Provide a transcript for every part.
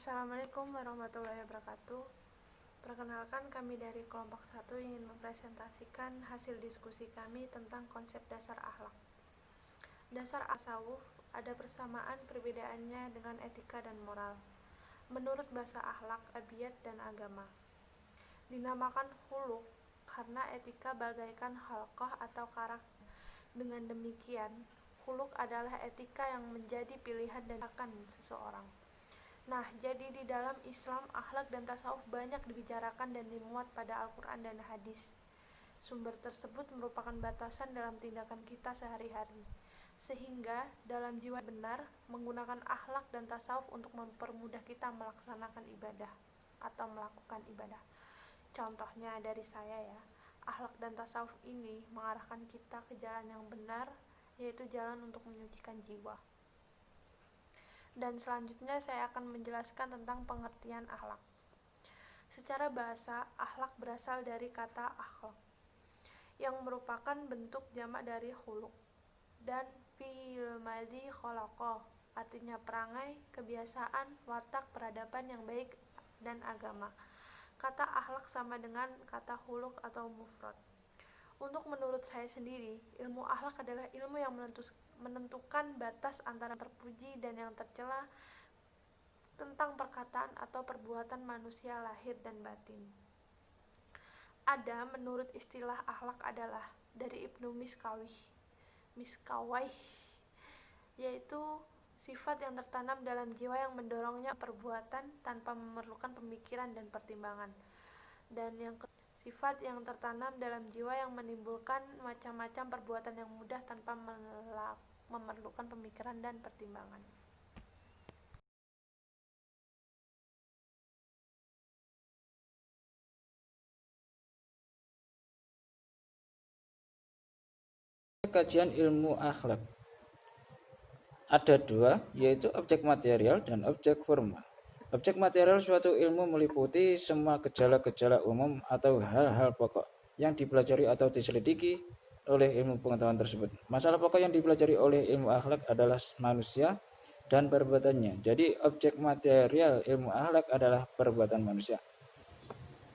Assalamualaikum warahmatullahi wabarakatuh. Perkenalkan, kami dari kelompok 1 ingin mempresentasikan hasil diskusi kami tentang konsep dasar akhlak. Dasar tasawuf ada persamaan perbedaannya dengan etika dan moral. Menurut bahasa akhlak, abiyat dan agama. Dinamakan khuluq karena etika bagaikan khalqah atau karakter. Dengan demikian, khuluq adalah etika yang menjadi pilihan dan akan seseorang. Nah, jadi di dalam Islam, akhlak dan tasawuf banyak dibicarakan dan dimuat pada Al-Quran dan hadis. Sumber tersebut merupakan batasan dalam tindakan kita sehari-hari, sehingga dalam jiwa benar menggunakan akhlak dan tasawuf untuk mempermudah kita melaksanakan ibadah atau melakukan ibadah. Contohnya dari saya ya, akhlak dan tasawuf ini mengarahkan kita ke jalan yang benar, yaitu jalan untuk menyucikan jiwa. Dan selanjutnya saya akan menjelaskan tentang pengertian akhlak. Secara bahasa, akhlak berasal dari kata akhlak, yang merupakan bentuk jamak dari khuluq, dan fi'il madzi khalaqa, artinya perangai, kebiasaan, watak, peradaban yang baik, dan agama. Kata akhlak sama dengan kata khuluq atau mufrad. Untuk menurut saya sendiri, ilmu akhlak adalah ilmu yang menentukan batas antara terpuji dan yang tercela tentang perkataan atau perbuatan manusia lahir dan batin. Ada menurut istilah akhlak adalah dari Ibnu Miskawayh, yaitu sifat yang tertanam dalam jiwa yang mendorongnya perbuatan tanpa memerlukan pemikiran dan pertimbangan. Dan yang sifat yang tertanam dalam jiwa yang menimbulkan macam-macam perbuatan yang mudah tanpa memerlukan pemikiran dan pertimbangan. Kajian ilmu akhlak ada dua, yaitu objek material dan objek formal. Objek material suatu ilmu meliputi semua gejala-gejala umum atau hal-hal pokok yang dipelajari atau diselidiki oleh ilmu pengetahuan tersebut. Masalah pokok yang dipelajari oleh ilmu akhlak adalah manusia dan perbuatannya. Jadi objek material ilmu akhlak adalah perbuatan manusia.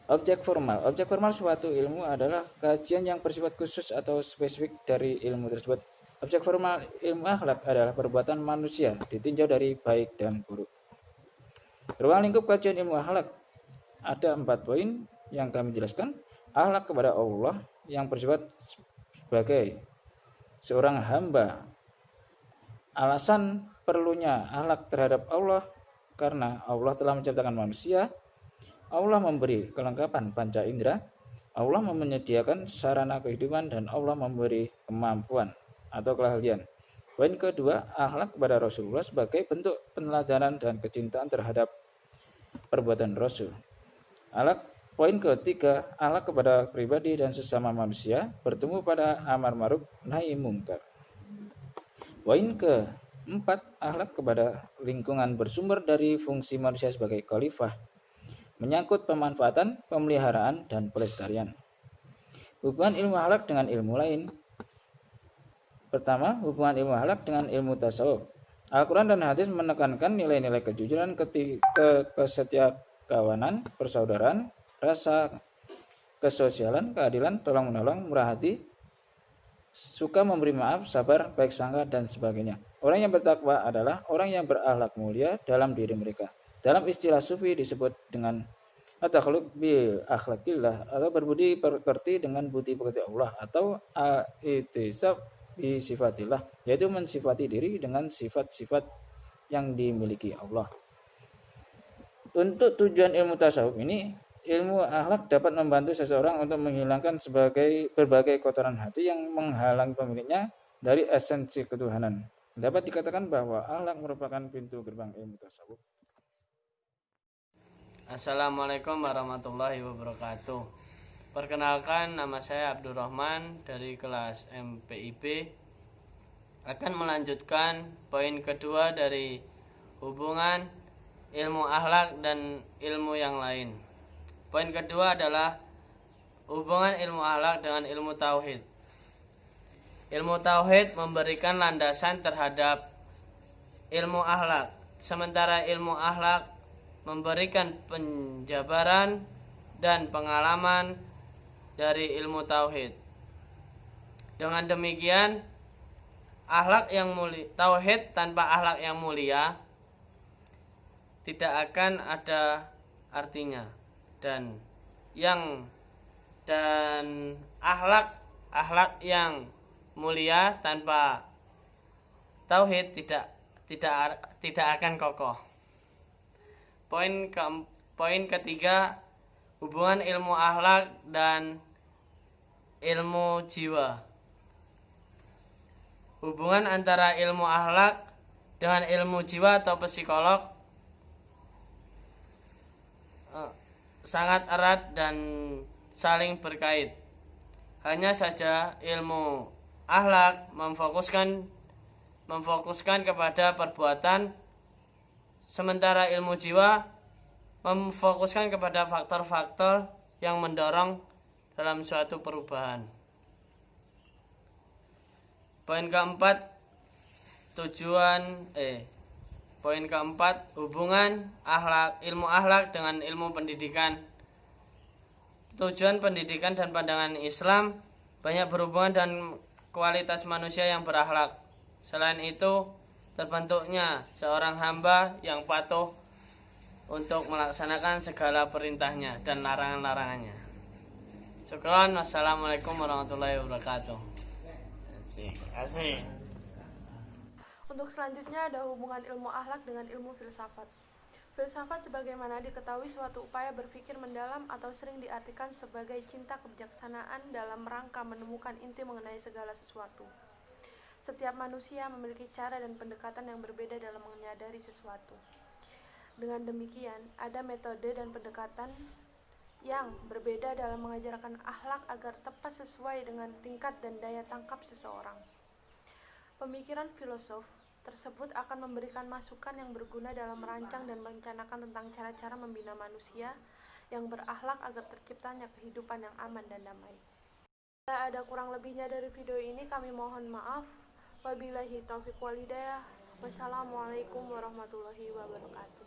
Objek formal suatu ilmu adalah kajian yang bersifat khusus atau spesifik dari ilmu tersebut. Objek formal ilmu akhlak adalah perbuatan manusia ditinjau dari baik dan buruk. Ruang lingkup kajian ilmu akhlak ada 4 poin yang kami jelaskan. Akhlak kepada Allah yang bersifat sebagai seorang hamba. Alasan perlunya akhlak terhadap Allah karena Allah telah menciptakan manusia. Allah memberi kelengkapan panca indera. Allah menyediakan sarana kehidupan dan Allah memberi kemampuan atau keahlian. Poin kedua, akhlak kepada Rasulullah sebagai bentuk peneladanan dan kecintaan terhadap perbuatan Rasul. Poin ketiga, akhlak kepada pribadi dan sesama manusia bertemu pada amar ma'ruf nahi mungkar. Poin keempat, akhlak kepada lingkungan bersumber dari fungsi manusia sebagai khalifah, menyangkut pemanfaatan, pemeliharaan, dan pelestarian. Hubungan ilmu akhlak dengan ilmu lain. Pertama, hubungan ilmu akhlak dengan ilmu tasawuf. Al-Quran dan hadis menekankan nilai-nilai kejujuran, kesetiakawanan, persaudaraan, rasa kesosialan, keadilan, tolong-menolong, murah hati, suka memberi maaf, sabar, baik sangka, dan sebagainya. Orang yang bertakwa adalah orang yang berakhlak mulia dalam diri mereka. Dalam istilah sufi disebut dengan at-takhluq bil akhlaqillah, atau berbudi pekerti dengan budi pekerti Allah, atau al-ittisaf bi sifatillah, yaitu mensifati diri dengan sifat-sifat yang dimiliki Allah. Untuk tujuan ilmu tasawuf ini, ilmu akhlak dapat membantu seseorang untuk menghilangkan berbagai kotoran hati yang menghalangi pemiliknya dari esensi ketuhanan. Dapat dikatakan bahwa akhlak merupakan pintu gerbang ilmu tasawuf. Assalamualaikum warahmatullahi wabarakatuh. Perkenalkan, nama saya Abdurrahman dari kelas MPIB. Akan melanjutkan poin kedua dari hubungan ilmu akhlak dan ilmu yang lain. Poin kedua adalah hubungan ilmu akhlak dengan ilmu tauhid. Ilmu tauhid memberikan landasan terhadap ilmu akhlak, sementara ilmu akhlak memberikan penjabaran dan pengalaman dari ilmu tauhid. Dengan demikian, tauhid tanpa akhlak yang mulia tidak akan ada artinya, dan akhlak yang mulia tanpa tauhid tidak akan kokoh. Poin ketiga, hubungan ilmu akhlak dan ilmu jiwa. Hubungan antara ilmu akhlak dengan ilmu jiwa atau psikolog sangat erat dan saling berkait. Hanya saja ilmu akhlak memfokuskan kepada perbuatan, sementara ilmu jiwa memfokuskan kepada faktor-faktor yang mendorong dalam suatu perubahan. Poin keempat, hubungan ilmu akhlak dengan ilmu pendidikan. Tujuan pendidikan dan pandangan Islam banyak berhubungan dengan kualitas manusia yang berakhlak. Selain itu, terbentuknya seorang hamba yang patuh untuk melaksanakan segala perintahnya dan larangan-larangannya. Syukran. Wassalamualaikum warahmatullahi wabarakatuh. Asik. Untuk selanjutnya ada hubungan ilmu akhlak dengan ilmu filsafat. Filsafat sebagaimana diketahui suatu upaya berpikir mendalam atau sering diartikan sebagai cinta kebijaksanaan dalam rangka menemukan inti mengenai segala sesuatu. Setiap manusia memiliki cara dan pendekatan yang berbeda dalam menyadari sesuatu. Dengan demikian, ada metode dan pendekatan yang berbeda dalam mengajarkan akhlak agar tepat sesuai dengan tingkat dan daya tangkap seseorang. Pemikiran filosof tersebut akan memberikan masukan yang berguna dalam merancang dan merencanakan tentang cara-cara membina manusia yang berakhlak agar terciptanya kehidupan yang aman dan damai. Jika ada kurang lebihnya dari video ini, kami mohon maaf. Wabillahi taufiq wal hidayah. Wassalamualaikum warahmatullahi wabarakatuh.